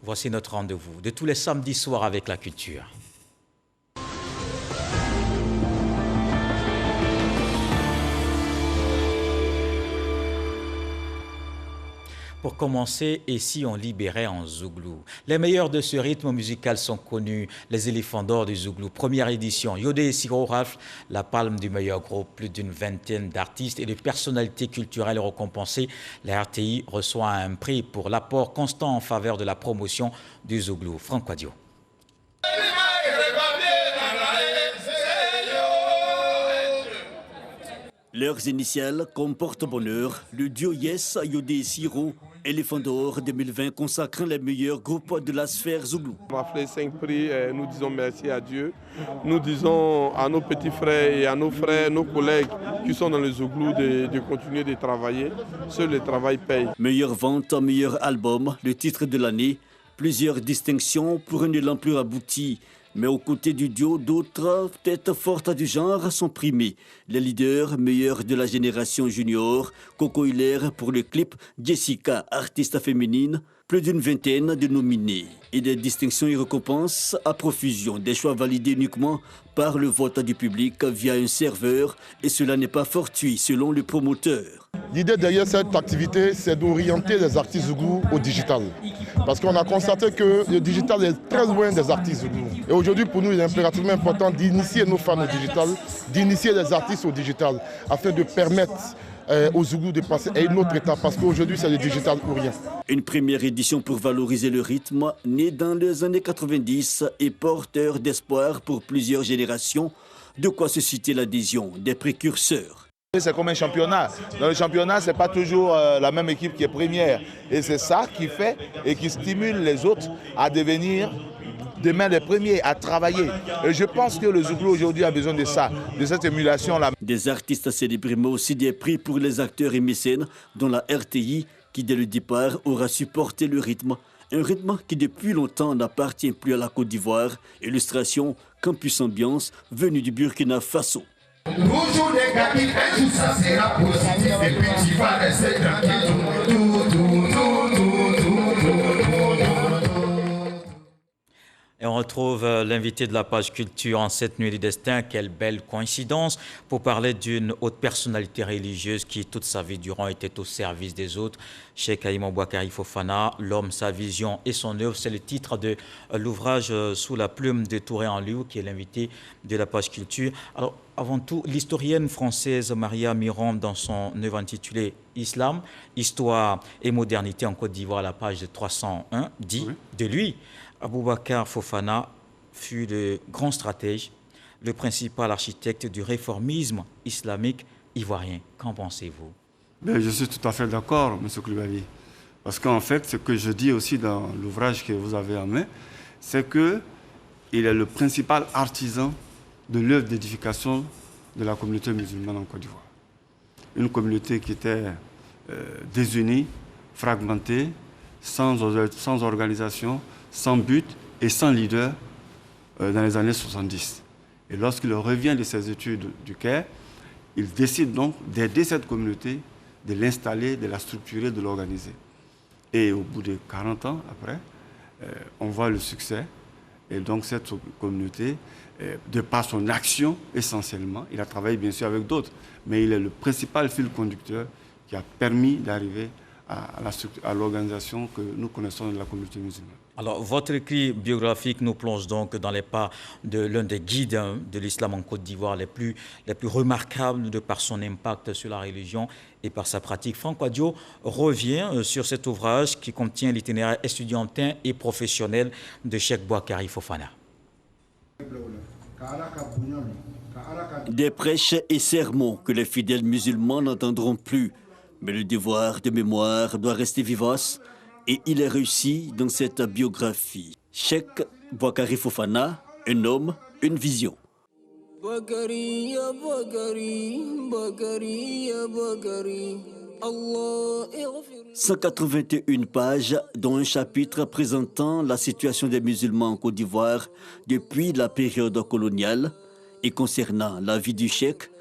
Voici notre rendez-vous de tous les samedis soirs avec la culture. Pour commencer, et si on libérait en Zouglou? Les meilleurs de ce rythme musical sont connus, les éléphants d'or du Zouglou. Première édition, Yodé et Siro rafle la palme du meilleur groupe. Plus d'une vingtaine d'artistes et de personnalités culturelles récompensées. La RTI reçoit un prix pour l'apport constant en faveur de la promotion du Zouglou. Franck Wadio. Leurs initiales comportent bonheur, le duo Yes, Yodé et Siro, Éléphant d'or 2020 consacrant les meilleurs groupes de la sphère Zouglou. On a fait 5 prix, nous disons merci à Dieu. Nous disons à nos petits frères et à nos frères, nos collègues qui sont dans le Zouglou de continuer de travailler. Seul le travail paye. Meilleure vente, meilleur album, le titre de l'année, plusieurs distinctions pour un élan plus abouti. Mais aux côtés du duo, d'autres têtes fortes du genre sont primées. Les leaders meilleurs de la génération junior, Coco Hilaire pour le clip, Jessica, artiste féminine, plus d'une vingtaine de nominés. Et des distinctions et récompenses à profusion, des choix validés uniquement par le vote du public via un serveur. Et cela n'est pas fortuit selon le promoteur. L'idée derrière cette activité, c'est d'orienter les artistes Zouglou au digital. Parce qu'on a constaté que le digital est très loin des artistes Zouglou. Et aujourd'hui, pour nous, il est impérativement important d'initier nos fans au digital, d'initier les artistes au digital, afin de permettre aux Zouglou de passer à une autre étape. Parce qu'aujourd'hui, c'est le digital ou rien. Une première édition pour valoriser le rythme, né dans les années 90 et porteur d'espoir pour plusieurs générations, de quoi susciter l'adhésion des précurseurs. C'est comme un championnat. Dans le championnat, ce n'est pas toujours la même équipe qui est première. Et c'est ça qui fait et qui stimule les autres à devenir demain les premiers, à travailler. Et je pense que le Zouglou aujourd'hui a besoin de ça, de cette émulation-là. Des artistes célébrés, mais aussi des prix pour les acteurs et mécènes, dont la RTI, qui dès le départ aura supporté le rythme. Un rythme qui depuis longtemps n'appartient plus à la Côte d'Ivoire. Illustration, Campus Ambiance, venu du Burkina Faso. Toujours des capitales, tout ça sera positif et puis tu vas rester tranquille. Et on retrouve l'invité de la page culture en cette nuit du destin. Quelle belle coïncidence pour parler d'une haute personnalité religieuse qui, toute sa vie durant, était au service des autres. Cheikh Aïma Boakari Fofana, l'homme, sa vision et son œuvre. C'est le titre de l'ouvrage Sous la plume de Touré en Liu, qui est l'invité de la page culture. Alors, avant tout, l'historienne française Maria Miron, dans son œuvre intitulée Islam, Histoire et modernité en Côte d'Ivoire, à la page de 301, dit de lui: Aboubakar Fofana fut le grand stratège, le principal architecte du réformisme islamique ivoirien. Qu'en pensez-vous? Je suis tout à fait d'accord, M. Koulibaly. Parce qu'en fait, ce que je dis aussi dans l'ouvrage que vous avez en main, c'est qu'il est le principal artisan de l'œuvre d'édification de la communauté musulmane en Côte d'Ivoire. Une communauté qui était désunie, fragmentée, sans organisation, sans but et sans leader dans les années 70. Et lorsqu'il revient de ses études du Caire, il décide donc d'aider cette communauté, de l'installer, de la structurer, de l'organiser. Et au bout de 40 ans après, on voit le succès. Et donc cette communauté, de par son action essentiellement, il a travaillé bien sûr avec d'autres, mais il est le principal fil conducteur qui a permis d'arriver à l'organisation que nous connaissons de la communauté musulmane. Alors, votre écrit biographique nous plonge donc dans les pas de l'un des guides de l'islam en Côte d'Ivoire les plus remarquables de par son impact sur la religion et par sa pratique. Franck Wadio revient sur cet ouvrage qui contient l'itinéraire estudiantin et professionnel de Cheikh Boakari Fofana. Des prêches et sermons que les fidèles musulmans n'entendront plus. Mais le devoir de mémoire doit rester vivace et il est réussi dans cette biographie. Cheikh Boakari Fofana, un homme, une vision. 181 pages, dont un chapitre présentant la situation des musulmans en Côte d'Ivoire depuis la période coloniale. Et concernant la vie du cheikh,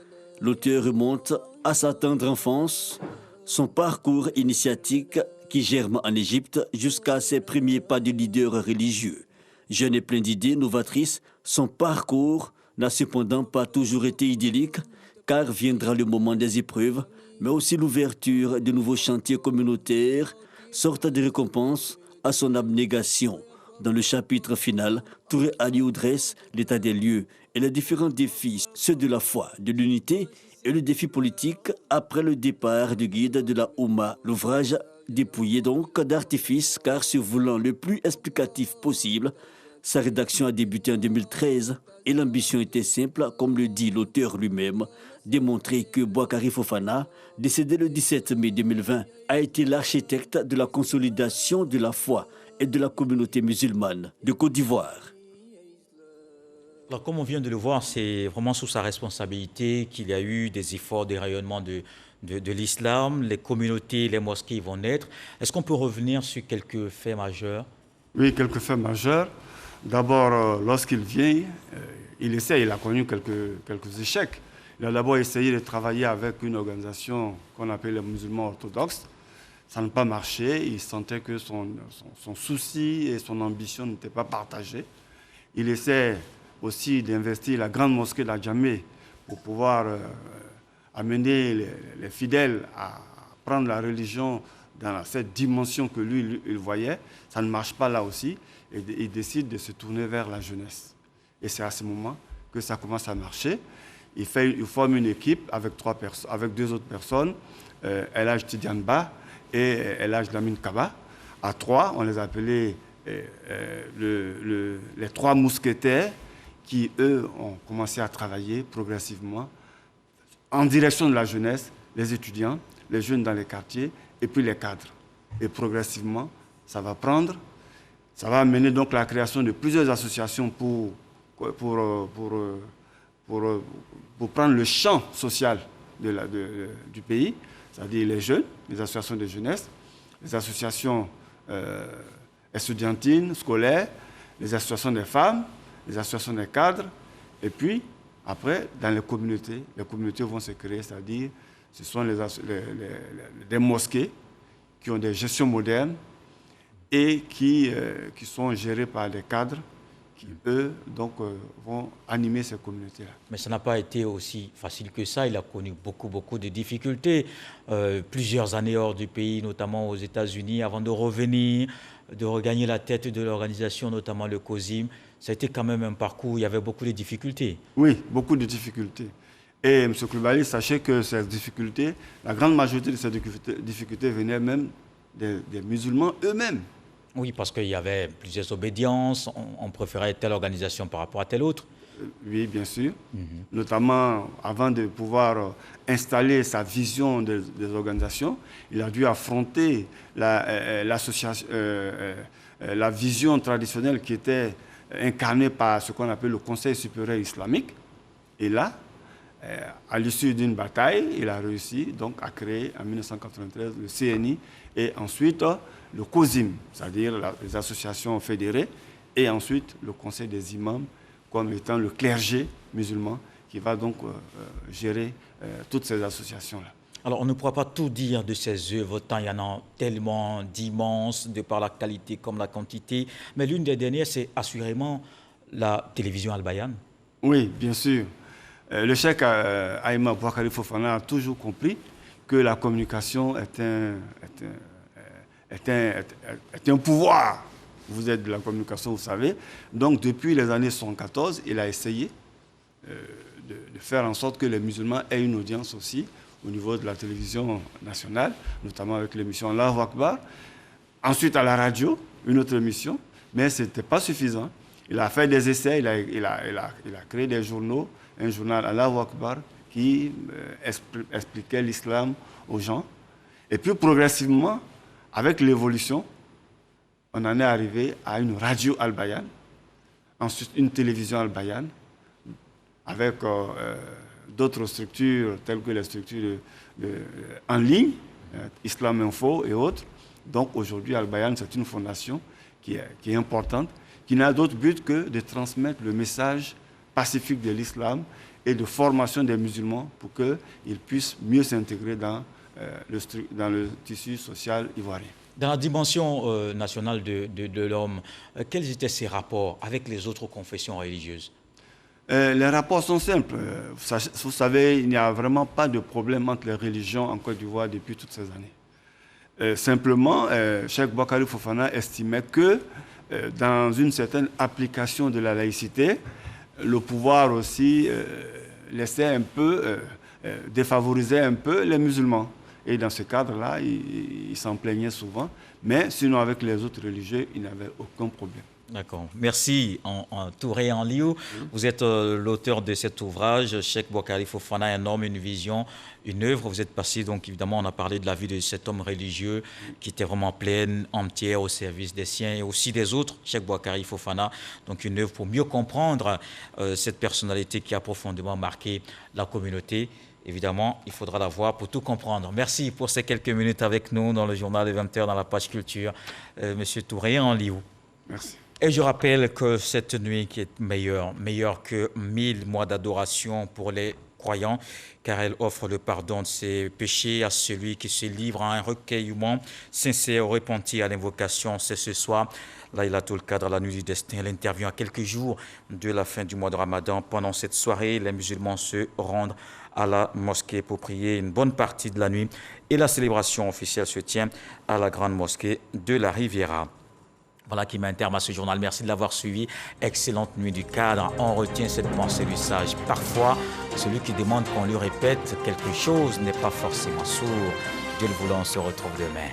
l'auteur remonte à sa tendre enfance, son parcours initiatique qui germe en Égypte jusqu'à ses premiers pas de leader religieux. Jeune et plein d'idées novatrices, son parcours n'a cependant pas toujours été idyllique, car viendra le moment des épreuves, mais aussi l'ouverture de nouveaux chantiers communautaires, sorte de récompense à son abnégation. Dans le chapitre final, Touré Aliou dresse l'état des lieux et les différents défis, ceux de la foi, de l'unité et le défi politique après le départ du guide de la Oumma. L'ouvrage dépouillé donc d'artifice, car se voulant le plus explicatif possible, sa rédaction a débuté en 2013 et l'ambition était simple, comme le dit l'auteur lui-même, démontrer que Boakari Fofana, décédé le 17 mai 2020, a été l'architecte de la consolidation de la foi et de la communauté musulmane de Côte d'Ivoire. Alors, comme on vient de le voir, c'est vraiment sous sa responsabilité qu'il y a eu des efforts de rayonnement de l'islam. Les communautés, les mosquées vont naître. Est-ce qu'on peut revenir sur quelques faits majeurs? Oui, quelques faits majeurs. D'abord, lorsqu'il vient, il a connu quelques échecs. Il a d'abord essayé de travailler avec une organisation qu'on appelle les musulmans orthodoxes. Ça n'a pas marché. Il sentait que son souci et son ambition n'étaient pas partagés. Il essaie aussi d'investir la grande mosquée de la Djamé pour pouvoir amener les fidèles à prendre la religion dans cette dimension que lui, il voyait. Ça ne marche pas là aussi. Et il décide de se tourner vers la jeunesse. Et c'est à ce moment que ça commence à marcher. Il forme une équipe avec deux autres personnes, Elhaj Tidiane et Elhaj Lamine Kaba. À trois, on les appelait les trois mousquetaires qui, eux, ont commencé à travailler progressivement en direction de la jeunesse, les étudiants, les jeunes dans les quartiers et puis les cadres. Et progressivement, ça va prendre. Ça va amener donc la création de plusieurs associations pour prendre le champ social du pays, c'est-à-dire les jeunes, les associations de jeunesse, les associations estudiantines, scolaires, les associations des femmes, les associations des cadres, et puis après, dans les communautés vont se créer, c'est-à-dire ce sont des mosquées qui ont des gestions modernes, et qui sont gérés par des cadres qui, eux, donc, vont animer ces communautés-là. Mais ça n'a pas été aussi facile que ça. Il a connu beaucoup de difficultés. Plusieurs années hors du pays, notamment aux États-Unis, avant de revenir, de regagner la tête de l'organisation, notamment le COSIM. Ça a été quand même un parcours où il y avait beaucoup de difficultés. Oui, beaucoup de difficultés. Et M. Coulibaly, sachez que ces difficultés, la grande majorité de ces difficultés venaient même des musulmans eux-mêmes. Oui, parce qu'il y avait plusieurs obédiences, on préférait telle organisation par rapport à telle autre. Oui, bien sûr. Notamment, avant de pouvoir installer sa vision des organisations, il a dû affronter la vision traditionnelle qui était incarnée par ce qu'on appelle le Conseil supérieur islamique. Et là, à l'issue d'une bataille, il a réussi donc à créer en 1993 le CNI et ensuite le COSIM, c'est-à-dire les associations fédérées, et ensuite le Conseil des imams comme étant le clergé musulman qui va donc gérer toutes ces associations-là. Alors, on ne pourra pas tout dire de ces œuvres, tant il y en a tellement d'immenses, de par la qualité comme la quantité. Mais l'une des dernières, c'est assurément la télévision Al-Bayan. Oui, bien sûr. Le cheikh Aïma Boakari Fofana a toujours compris que la communication est un pouvoir. Vous êtes de la communication, vous savez. Donc, depuis les années 1974, il a essayé de faire en sorte que les musulmans aient une audience aussi au niveau de la télévision nationale, notamment avec l'émission Allahu Akbar. Ensuite, à la radio, une autre émission, mais ce n'était pas suffisant. Il a fait des essais, il a créé des journaux, un journal Allahu Akbar qui expliquait l'islam aux gens. Et puis, progressivement, avec l'évolution, on en est arrivé à une radio Al-Bayan, ensuite une télévision Al-Bayan, avec d'autres structures telles que les structures en ligne, Islam Info et autres. Donc aujourd'hui, Al-Bayan, c'est une fondation qui est importante, qui n'a d'autre but que de transmettre le message pacifique de l'islam et de formation des musulmans pour qu'ils puissent mieux s'intégrer dans le tissu social ivoirien. Dans la dimension nationale de l'homme, quels étaient ses rapports avec les autres confessions religieuses? Les rapports sont simples. Vous savez, il n'y a vraiment pas de problème entre les religions en Côte d'Ivoire depuis toutes ces années. Simplement, Cheikh Boakari Fofana estimait que dans une certaine application de la laïcité, le pouvoir aussi laissait un peu, défavorisait un peu les musulmans. Et dans ce cadre-là, il s'en plaignait souvent. Mais sinon, avec les autres religieux, il n'avait aucun problème. D'accord. Merci, Touré Anliou. Vous êtes l'auteur de cet ouvrage, Cheikh Boakari Fofana, un homme, une vision, une œuvre. Vous êtes passé, donc évidemment, on a parlé de la vie de cet homme religieux qui était vraiment pleine, entière au service des siens et aussi des autres, Cheikh Boakari Fofana. Donc une œuvre pour mieux comprendre cette personnalité qui a profondément marqué la communauté. Évidemment, il faudra la voir pour tout comprendre. Merci pour ces quelques minutes avec nous dans le journal de 20h dans la page culture. Monsieur Touré Anliou. Merci. Et je rappelle que cette nuit qui est meilleure que 1000 mois d'adoration pour les croyants, car elle offre le pardon de ses péchés à celui qui se livre à un recueillement sincère, repenti à l'invocation. C'est ce soir, Laylatul Qadr, la nuit du destin, l'interview à quelques jours de la fin du mois de Ramadan. Pendant cette soirée, les musulmans se rendent à la mosquée pour prier une bonne partie de la nuit et la célébration officielle se tient à la grande mosquée de la Riviera. Voilà qui met un terme à ce journal. Merci de l'avoir suivi. Excellente nuit du cadre. On retient cette pensée du sage. Parfois, celui qui demande qu'on lui répète quelque chose n'est pas forcément sourd. Dieu le voulant, on se retrouve demain.